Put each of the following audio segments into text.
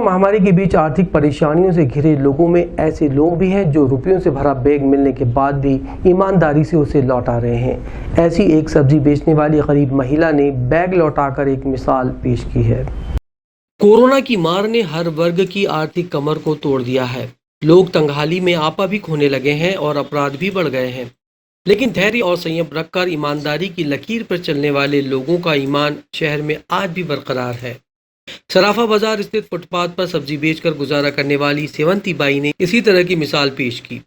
महामारी के बीच आर्थिक परेशानियों से घिरे लोगों में ऐसे लोग भी हैं जो रुपयों से भरा बैग मिलने के बाद भी ईमानदारी से उसे लौटा रहे हैं। ऐसी एक सब्जी बेचने वाली गरीब महिला ने बैग लौटाकर एक मिसाल पेश की है। कोरोना की मार ने हर वर्ग की आर्थिक कमर को तोड़ दिया है। लोग तंगहाली में आपा भी खोने लगे हैं और अपराध भी बढ़ गए हैं, लेकिन धैर्य और संयम रखकर ईमानदारी की लकीर पर चलने वाले लोगों का ईमान शहर में आज भी बरकरार है। सराफा बाजार स्थित फुटपाथ पर सब्जी बेचकर गुजारा करने वाली सेवंती बाई ने इसी तरह की मिसाल पेश की।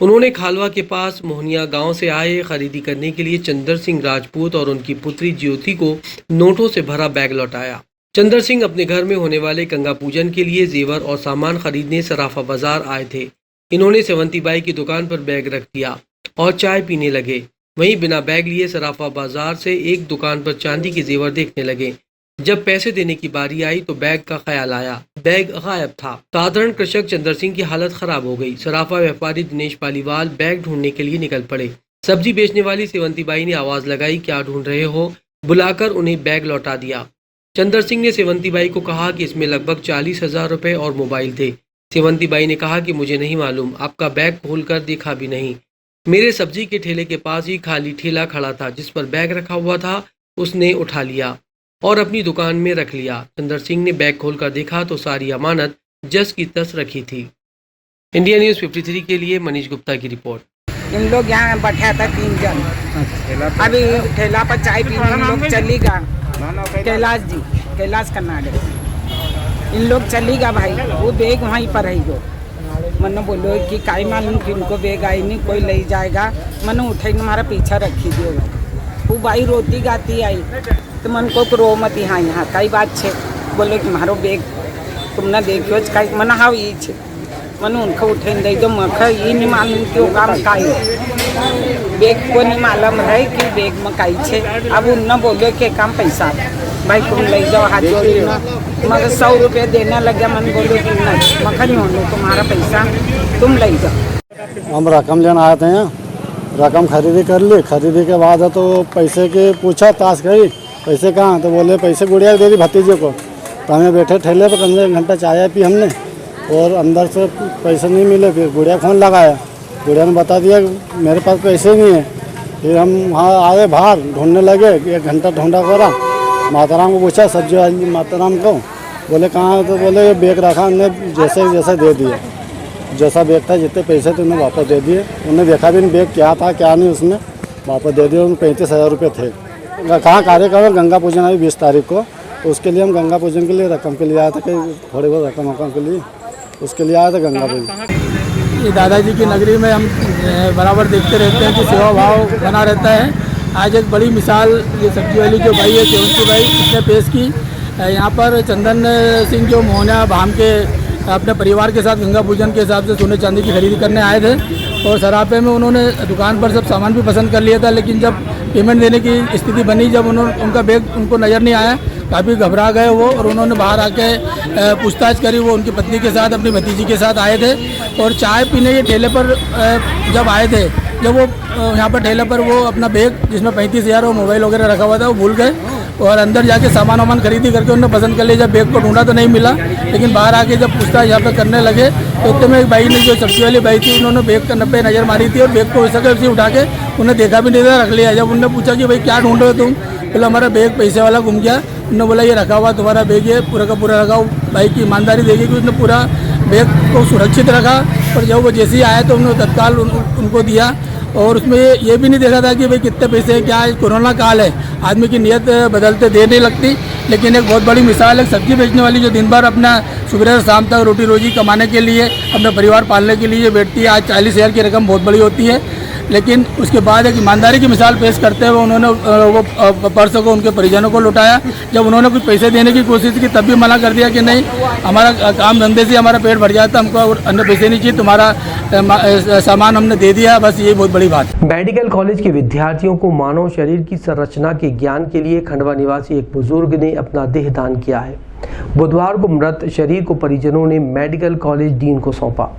उन्होंने खालवा के पास मोहनिया गांव से आए खरीदी करने के लिए चंदर सिंह राजपूत और उनकी पुत्री ज्योति को नोटों से भरा बैग लौटाया। चंदर सिंह अपने घर में होने वाले गंगा पूजन के लिए जेवर और सामान खरीदने सराफा बाजार आए थे। इन्होंने सेवंती बाई की दुकान पर बैग रख दिया और चाय पीने लगे। वहीं बिना बैग लिए सराफा बाजार से एक दुकान पर चांदी के जेवर देखने लगे। जब पैसे देने की बारी आई तो बैग का ख्याल आया, बैग गायब था। साधारण कृषक चंदर सिंह की हालत खराब हो गई। सराफा व्यापारी दिनेश पालीवाल बैग ढूंढने के लिए निकल पड़े। सब्जी बेचने वाली सेवंती बाई ने आवाज लगाई, क्या ढूंढ रहे हो? बुलाकर उन्हें बैग लौटा दिया। चंदर सिंह ने सेवंती बाई को कहा कि इसमें लगभग 40,000 रुपए और मोबाइल थे। सेवंती बाई ने कहा कि मुझे नहीं मालूम, आपका बैग खोलकर देखा भी नहीं। मेरे सब्जी के ठेले के पास ही खाली ठेला खड़ा था जिस पर बैग रखा हुआ था, उसने उठा लिया और अपनी दुकान में रख लिया। चंदर सिंह ने बैग खोलकर देखा तो सारी अमानत जस की तस रखी थी। इंडिया न्यूज़ 53 के लिए मनीष गुप्ता की रिपोर्ट। इन लोग यहाँ बैठा था 3 जन, अभी ठेला पर चाय पीने इन लोग चली गा। कैलाश कर्नाटक इन लोग चली गा भाई, वो बैग वहीं पर है। जो मैंने बोलो कि काई मालूम कि उनको बैग आई नहीं, कोई ले जाएगा। मैंने उठे हमारा पीछा रखी दियो। वो भाई रोती गाती आई तो मन को रो मत यहाँ कई बात छे। बोले कि मारो बैग तुमने देखियो कई मना हाँ ये छे। मैंने उनको उठे दे दो मख ये नहीं मालूम क्यों काम काई बैग को नहीं मालूम है कि बैग में काई छे। अब उन बोले कि काम पैसा भाई तुम ले जाओ, हाथ जोड़ी मगर 100 रुपये देने लगे। मन बोलो कि नहीं मखनी हो तुम्हारा पैसा तुम ले जाओ। हम रकम लेना आए थे यहाँ, रकम खरीदी कर ली। खरीदी के बाद तो पैसे की पूछा ताश गई, पैसे कहाँ? तो बोले पैसे गुड़िया दे दी भतीजे को। तो हमें बैठे ठेले पर कम से 1 घंटा चाय पी हमने और अंदर से पैसे नहीं मिले। फिर गुड़िया फ़ोन लगाया, गुड़िया ने बता दिया मेरे पास पैसे नहीं है। फिर हम वहाँ आए बाहर ढूंढने लगे, 1 घंटा ढूंढा करा। माताराम को पूछा, सब्जी वाली माताराम को, बोले कहाँ? तो बोले ये बैग रखा, हमने जैसे जैसे दे दिया। जैसा बैग था जितने पैसे थे उन्हें वापस दे दिए। उन्हें देखा भी नहीं बैग क्या था क्या नहीं, उसमें वापस दे दिए। उन 35,000 रुपये थे। कहाँ कार्यक्रम गंगा पूजन आई 20 तारीख को, तो उसके लिए हम गंगा पूजन के लिए रकम के लिए आए थे कि थोड़ी बहुत रकम के लिए उसके लिए आए थे गंगा पूजन। ये दादाजी की नगरी में हम बराबर देखते रहते हैं कि सेवा भाव बना रहता है। आज एक बड़ी मिसाल ये सब्जी वाली जो भाई है सेवंती बाई इसने पेश की। यहाँ पर चंदन सिंह जो मोहनिया भाम के अपने परिवार के साथ गंगा पूजन के हिसाब से सोने चांदी की खरीदी करने आए थे और सरापे में उन्होंने दुकान पर सब सामान भी पसंद कर लिया था। लेकिन जब पेमेंट देने की स्थिति बनी, जब उनका बैग उनको नज़र नहीं आया, काफ़ी घबरा गए वो और उन्होंने बाहर आके पूछताछ करी। वो उनकी पत्नी के साथ अपनी भतीजी के साथ आए थे और चाय पीने के ठेले पर जब आए थे, जब वो यहाँ पर ठेले पर वो अपना बैग जिसमें 35,000 और मोबाइल वगैरह रखा हुआ था वो भूल गए और अंदर जाके सामान वामान खरीदी करके उन्होंने पसंद कर लिया। जब बैग को ढूंढा तो नहीं मिला, लेकिन बाहर आके जब पूछताछ यहाँ पे करने लगे तो इतने में एक भाई ने जो सब्जी वाली भाई थी उन्होंने बैग का 90 नज़र मारी थी और बैग को वैसे उठा के उन्हें देखा भी नहीं था, रख लिया। जब उन्होंने पूछा कि भाई क्या ढूंढ रहे हो तुम? बोला हमारा बैग पैसे वाला गुम गया। उन्होंने बोला ये रखा हुआ तुम्हारा बैग है, पूरा का पूरा रखा। भाई की ईमानदारी देखी कि उसने पूरा बैग को सुरक्षित रखा और जब वो जैसे ही आए तो उन्होंने तत्काल उनको दिया और उसमें ये भी नहीं देखा था कि भाई कितने पैसे हैं, क्या है। कोरोना काल है, आदमी की नीयत बदलते देर नहीं लगती। लेकिन एक बहुत बड़ी मिसाल है सब्जी बेचने वाली जो दिन भर अपना सुबह से शाम तक रोटी रोजी कमाने के लिए अपना परिवार पालने के लिए बैठती है। आज 40,000 की रकम बहुत बड़ी होती है, लेकिन उसके बाद एक ईमानदारी की मिसाल पेश करते हुए उन्होंने वो पर्स को उनके परिजनों को लौटाया। जब उन्होंने कुछ पैसे देने की कोशिश की तब भी मना कर दिया कि नहीं, हमारा काम धंधे से हमारा पेट भर जाता, हमको अन्य पैसे नहीं चाहिए, तुम्हारा सामान हमने दे दिया, बस ये बहुत बड़ी बात है। मेडिकल कॉलेज के विद्यार्थियों को मानव शरीर की संरचना के ज्ञान के लिए खंडवा निवासी एक बुजुर्ग ने अपना देह दान किया है। बुधवार को मृत शरीर को परिजनों ने मेडिकल कॉलेज डीन को सौंपा।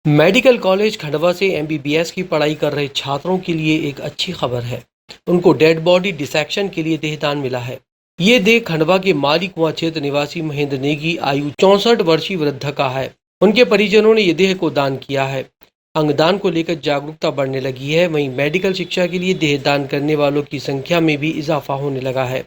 मेडिकल कॉलेज खंडवा से MBBS की पढ़ाई कर रहे छात्रों के लिए एक अच्छी खबर है। उनको डेड बॉडी डिसेक्शन के लिए देहदान मिला है। ये देह खंडवा के माली कुआं क्षेत्र निवासी महेंद्र नेगी आयु 64 वर्षीय वृद्ध का है। उनके परिजनों ने ये देह को दान किया है। अंगदान को लेकर जागरूकता बढ़ने लगी है। वहीं मेडिकल शिक्षा के लिए देह दान करने वालों की संख्या में भी इजाफा होने लगा है।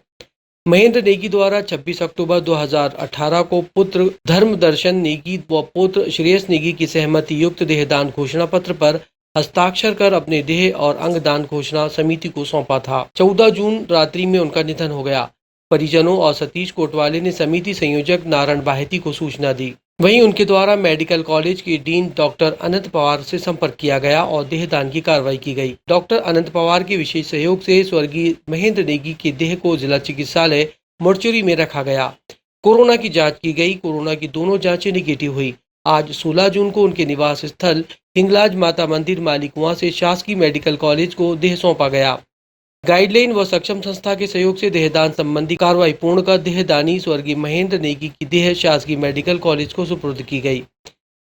महेंद्र नेगी द्वारा 26 अक्टूबर 2018 को पुत्र धर्मदर्शन नेगी व पुत्र श्रेयस नेगी की सहमति युक्त देहदान घोषणा पत्र पर हस्ताक्षर कर अपने देह और अंगदान घोषणा समिति को सौंपा था। 14 जून रात्रि में उनका निधन हो गया। परिजनों और सतीश कोटवाले ने समिति संयोजक नारायण बाहेती को सूचना दी। वहीं उनके द्वारा मेडिकल कॉलेज के डीन डॉक्टर अनंत पवार से संपर्क किया गया और देहदान की कार्रवाई की गई। डॉक्टर अनंत पवार के विशेष सहयोग से स्वर्गीय महेंद्र नेगी के देह को जिला चिकित्सालय मोर्चरी में रखा गया। कोरोना की जांच की गई। कोरोना की दोनों जांचें निगेटिव हुई। आज 16 जून को उनके निवास स्थल हिंगलाज माता मंदिर माली कुआं से शासकीय मेडिकल कॉलेज को देह सौंपा गया। गाइडलाइन व सक्षम संस्था के सहयोग से देहदान संबंधी कार्रवाई पूर्ण कर देहदानी स्वर्गीय महेंद्र नेगी की देह शासकीय मेडिकल कॉलेज को सुपुर्द की गई।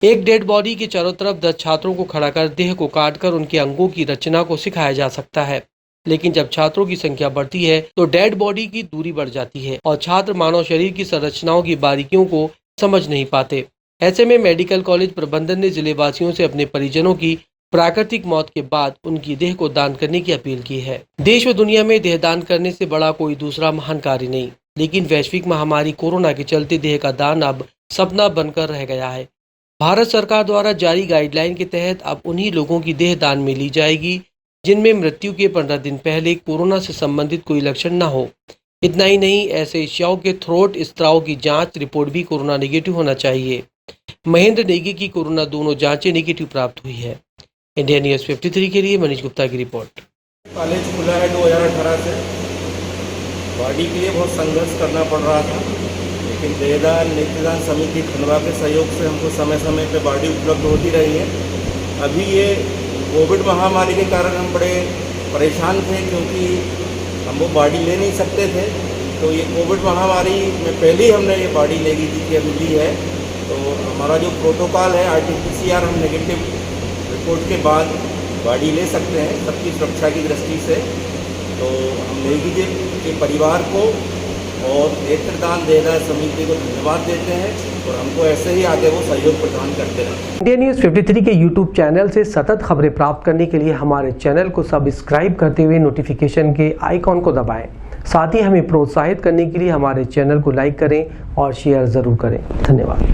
एक डेड बॉडी के चारों तरफ 10 छात्रों को खड़ा कर देह को काटकर उनके अंगों की रचना को सिखाया जा सकता है, लेकिन जब छात्रों की संख्या बढ़ती है तो डेड बॉडी की दूरी बढ़ जाती है और छात्र मानव शरीर की संरचनाओं की बारीकियों को समझ नहीं पाते। ऐसे में मेडिकल कॉलेज प्रबंधन ने जिले वासियों से अपने परिजनों की प्राकृतिक मौत के बाद उनकी देह को दान करने की अपील की है। देश व दुनिया में देहदान करने से बड़ा कोई दूसरा महान कार्य नहीं, लेकिन वैश्विक महामारी कोरोना के चलते देह का दान अब सपना बनकर रह गया है। भारत सरकार द्वारा जारी गाइडलाइन के तहत अब उन्हीं लोगों की देह दान में ली जाएगी जिनमें मृत्यु के 15 दिन पहले कोरोना से संबंधित कोई लक्षण न हो। इतना ही नहीं, ऐसे शव के थ्रोट स्त्राव की जांच रिपोर्ट भी कोरोना नेगेटिव होना चाहिए। महेंद्र नेगी की कोरोना दोनों जांचें नेगेटिव प्राप्त हुई है। इंडिया न्यूज़ 53 के लिए मनीष गुप्ता की रिपोर्ट। कॉलेज खुला है 2018 से। बॉडी के लिए बहुत संघर्ष करना पड़ रहा था, लेकिन देहदान नेत्रदान समिति खंडवा के सहयोग से हमको समय समय पे बॉडी उपलब्ध होती रही है। अभी ये कोविड महामारी के कारण हम बड़े परेशान थे, क्योंकि हम वो बॉडी ले नहीं सकते थे। तो ये कोविड महामारी में पहले ही हमने ये बॉडी नेगी जी की अभी ली है। तो हमारा जो प्रोटोकॉल है RT-PCR हम नेगेटिव रिपोर्ट के बाद बॉडी ले सकते हैं सबकी सुरक्षा की दृष्टि से। तो हम नेगी जी के परिवार को और नेत्रदान देहदान समिति को धन्यवाद देते हैं और हमको ऐसे ही आगे वो सहयोग प्रदान करते रहें। इंडिया न्यूज़ 53 के YouTube चैनल से सतत खबरें प्राप्त करने के लिए हमारे चैनल को सब्सक्राइब करते हुए नोटिफिकेशन के आइकॉन को दबाएं। साथ ही हमें प्रोत्साहित करने के लिए हमारे चैनल को लाइक करें और शेयर ज़रूर करें। धन्यवाद।